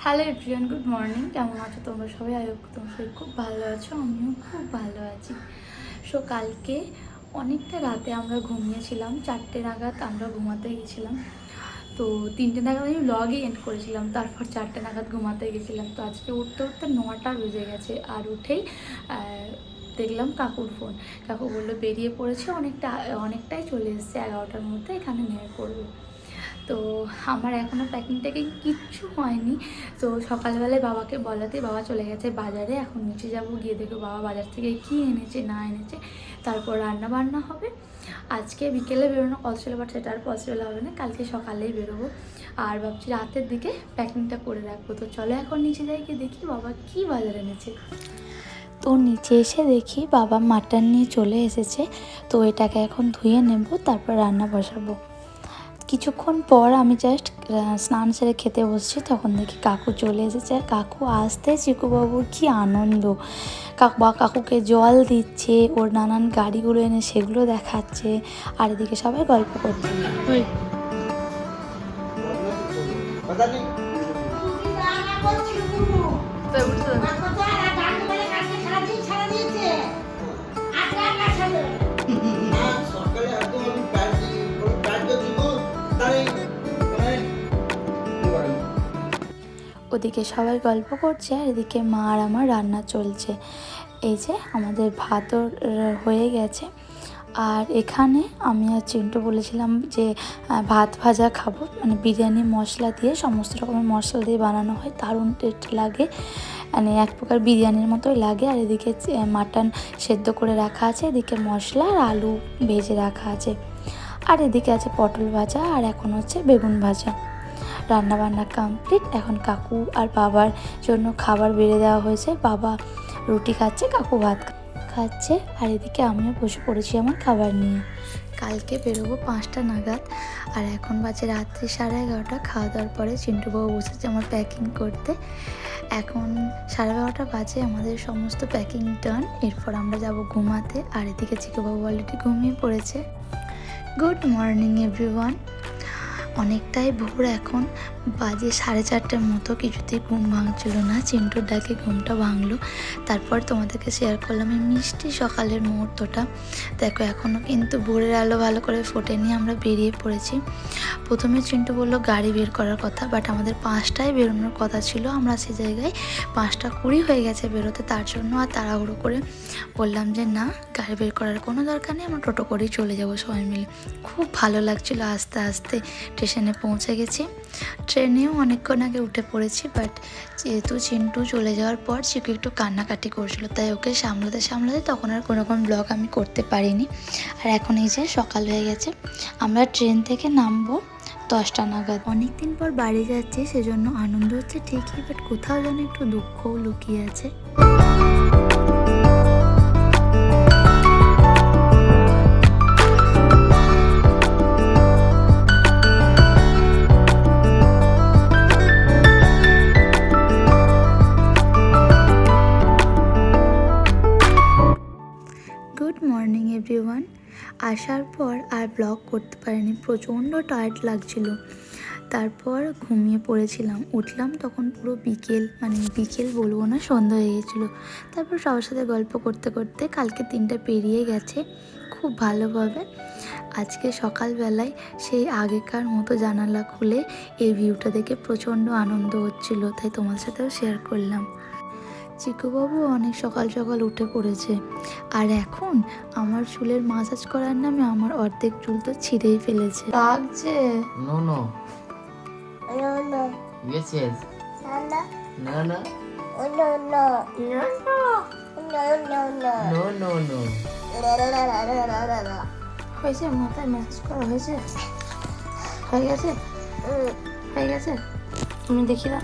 Hello everyone, good morning. কেমন আছো তোমরা সবাই? তোমরা সবাই খুব ভালো আছো, আমিও খুব ভালো আছি। সো কালকে অনেকটা রাতে আমরা ঘুমিয়েছিলাম, 4টে নাগাদ আমরা ঘুমাতে গেছিলাম। তো 3টে নাগাদ আমি ব্লগই এন্ড করেছিলাম, তারপর 4টে নাগাদ ঘুমাতে গেছিলাম। তো আজকে উঠতে উঠতে 9টা বেজে গেছে। আর উঠেই দেখলাম কাকুর ফোন। কাকু বললো বেরিয়ে পড়েছে, অনেকটাই চলে এসেছে, 11টার মধ্যে এখানে নেমে পড়বে। তো আমার এখনও প্যাকিং ট্যাকিং কিচ্ছু হয়নি। তো সকালবেলায় বাবাকে বলাতে বাবা চলে গেছে বাজারে। এখন নিচে যাব, গিয়ে দেখো বাবা বাজার থেকে কী এনেছে না এনেছে, তারপর রান্না বান্না হবে। আজকে বিকেলে বেরোনো পসিবল, বাট সেটা আর পসিবল হবে না, কালকে সকালেই বেরোবো। আর ভাবছি রাতের দিকে প্যাকিংটা করে রাখবো। তো চলো এখন নিচে যাই, গিয়ে দেখি বাবা কী বাজার এনেছে। তো নিচে এসে দেখি বাবা মাটন নিয়ে চলে এসেছে। তো এটাকে এখন ধুয়ে নেব, তারপর রান্না বসাবো। কিছুক্ষণ পর আমি জাস্ট স্নান সেরে খেতে বসছি, তখন দেখি কাকু চলে এসেছে। আর কাকু আসতে চিকুবাবুর কী আনন্দ! কাকুকে জল দিচ্ছে, ওর নানান গাড়িগুলো এনে সেগুলো দেখাচ্ছে, আর এদিকে সবাই গল্প করছে। ওদিকে সবাই গল্প করছে, আর এদিকে মা আর আমার রান্না চলছে। এই যে আমাদের ভাতও হয়ে গেছে। আর এখানে আমি আর চিন্টু বলেছিলাম যে ভাত ভাজা খাবো, মানে বিরিয়ানি মশলা দিয়ে, সমস্ত রকমের মশলা দিয়ে বানানো হয়, দারুণ টেস্ট লাগে, মানে এক প্রকার বিরিয়ানির মতোই লাগে। আর এদিকে মাটন সেদ্ধ করে রাখা আছে, এদিকে মশলা আর আলু ভেজে রাখা আছে, আর এদিকে আছে পটল ভাজা, আর এখন হচ্ছে বেগুন ভাজা। রান্না বান্না কমপ্লিট। এখন কাকু আর বাবার জন্য খাবার বেড়ে দেওয়া হয়েছে। বাবা রুটি খাচ্ছে, কাকু ভাত খাচ্ছে, আর এদিকে আমিও বসে পড়েছি আমার খাবার নিয়ে। কালকে বেরোবো 5টা নাগাদ, আর এখন বাজে রাত্রি 11:30। খাওয়া দাওয়ার পরে চিন্টুবাবু বসেছে আমার প্যাকিং করতে। এখন 12:30 বাজে, আমাদের সমস্ত প্যাকিং ডান। এরপর আমরা যাব ঘুমাতে, আর এদিকে চিকুবাবু অলরেডি ঘুমিয়ে পড়েছে। Good morning everyone. অনেকটাই ভোর, এখন বাজে 4:30টার মতো। কিছুতেই ঘুম ভাঙছিল না, চিন্টুর ডাকে ঘুমটা ভাঙলো। তারপর তোমাদেরকে শেয়ার করলাম এই মিষ্টি সকালের মুহূর্তটা। দেখো এখনও কিন্তু ভোরের আলো ভালো করে ফোটেনি, আমরা বেরিয়ে পড়েছি। প্রথমে চিন্টু বললো গাড়ি বের করার কথা, বাট আমাদের 5টায় বেরোনোর কথা ছিল। আমরা সে জায়গায় 5:20 হয়ে গেছে বেরোতে, তার জন্য আর তাড়াহুড়ো করে বললাম যে না, গাড়ি বের করার কোনো দরকার নেই, আমরা টোটো করেই চলে যাবো সবাই মিলে। খুব ভালো লাগছিলো, আস্তে আস্তে স্টেশনে পৌঁছে গেছি। ট্রেনেও অনেকক্ষণ আগে উঠে পড়েছি, বাট যেহেতু চিন্টু চলে যাওয়ার পর চিকু একটু কান্নাকাটি করছিল, তাই ওকে সামলাতে সামলাতে তখন আর কোনো রকম ব্লগ আমি করতে পারিনি। আর এখন এই যে সকাল হয়ে গেছে, আমরা ট্রেন থেকে নামবো 10টা নাগাদ। অনেকদিন পর বাড়ি যাচ্ছি, সেজন্য আনন্দ হচ্ছে ঠিকই, বাট কোথাও যেন একটু দুঃখও লুকিয়ে আছে। Good morning everyone. আসার পর আর ব্লগ করতে পারিনি, প্রচণ্ড টায়ার্ড লাগছিল। তারপর ঘুমিয়ে পড়েছিলাম, উঠলাম তখন পুরো বিকেল বলবো না, সন্ধ্যা হয়ে গেছিলো। তারপর সবার সাথে গল্প করতে করতে কালকে 3টা পেরিয়ে গেছে খুব ভালোভাবে। আজকে সকালবেলায় সেই আগেকার মতো জানালা খুলে এই ভিউটা দেখে প্রচণ্ড আনন্দ হচ্ছিল, তাই তোমার সাথেও শেয়ার করলাম। চিকুবাবু অনেক সকাল সকাল উঠে পড়েছে, আর এখন আমার চুলের মাসাজ করার নামে আমার অর্ধেক চুল তো ছিঁড়েই ফেলেছে। লাগছে? No, no. No, no. Yes, yes. No, no. No, no. No, no. না No, no, no. No, no, no. হয়েছে, মাথায় ম্যাসাজ করা হয়েছে, হয়ে গেছে, হয়ে গেছে। তুমি দেখি দাও,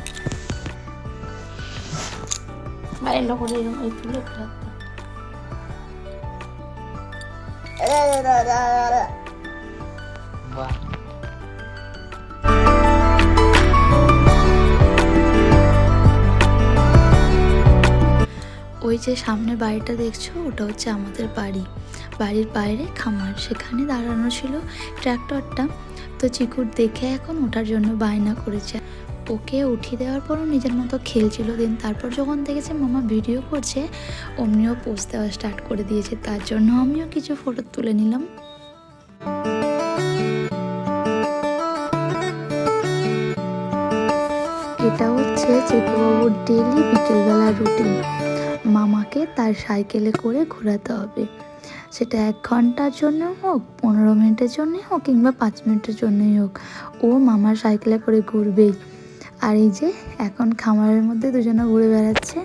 এলো করে এই তুলে হাতটা। Wow. ওই যে সামনে বাড়িটা দেখছো, ওটা হচ্ছে আমাদের বাড়ি। বাড়ির বাইরে খামার, সেখানে দাঁড়ানো ছিল ট্র্যাক্টরটা। তো চিকুর দেখে এখন ওঠার জন্য বায়না করেছে। ও ওকে উঠিয়ে দেওয়ার পরও নিজের মতো খেলছিল। দিন তারপর যখন দেখেছে মামা ভিডিও করছে, অমনিও পোজ দেওয়া স্টার্ট করে দিয়েছে। তার জন্য আমিও কিছু ফটো তুলে নিলাম। এটা হচ্ছে চিকুবাবুর ডেলি বিকেলবেলার রুটিন। মামাকে তার সাইকেলে করে ঘোরাতে হবে, সেটা 1 ঘন্টার জন্য হোক, 15 মিনিটের জন্য হোক, কিংবা 5 মিনিটের জন্যই হোক, ও মামার সাইকেলে করে ঘুরবেই। আর এই যে এখন খামারের মধ্যে দুজনে ঘুরে বেড়াচ্ছে।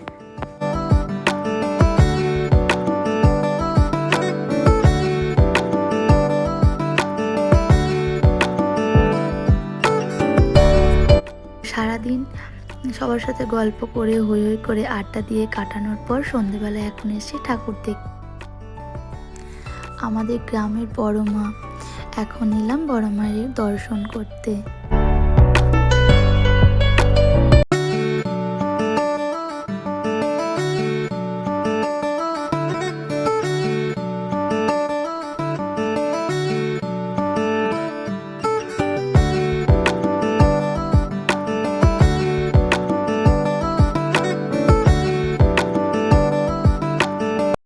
সারাদিন সবার সাথে গল্প করে হই হই করে আড্ডা দিয়ে কাটানোর পর সন্ধেবেলা এখন এসে ঠাকুর দেখ আমাদের গ্রামের বড় মা। এখন এলাম বড় মায়ের দর্শন করতে।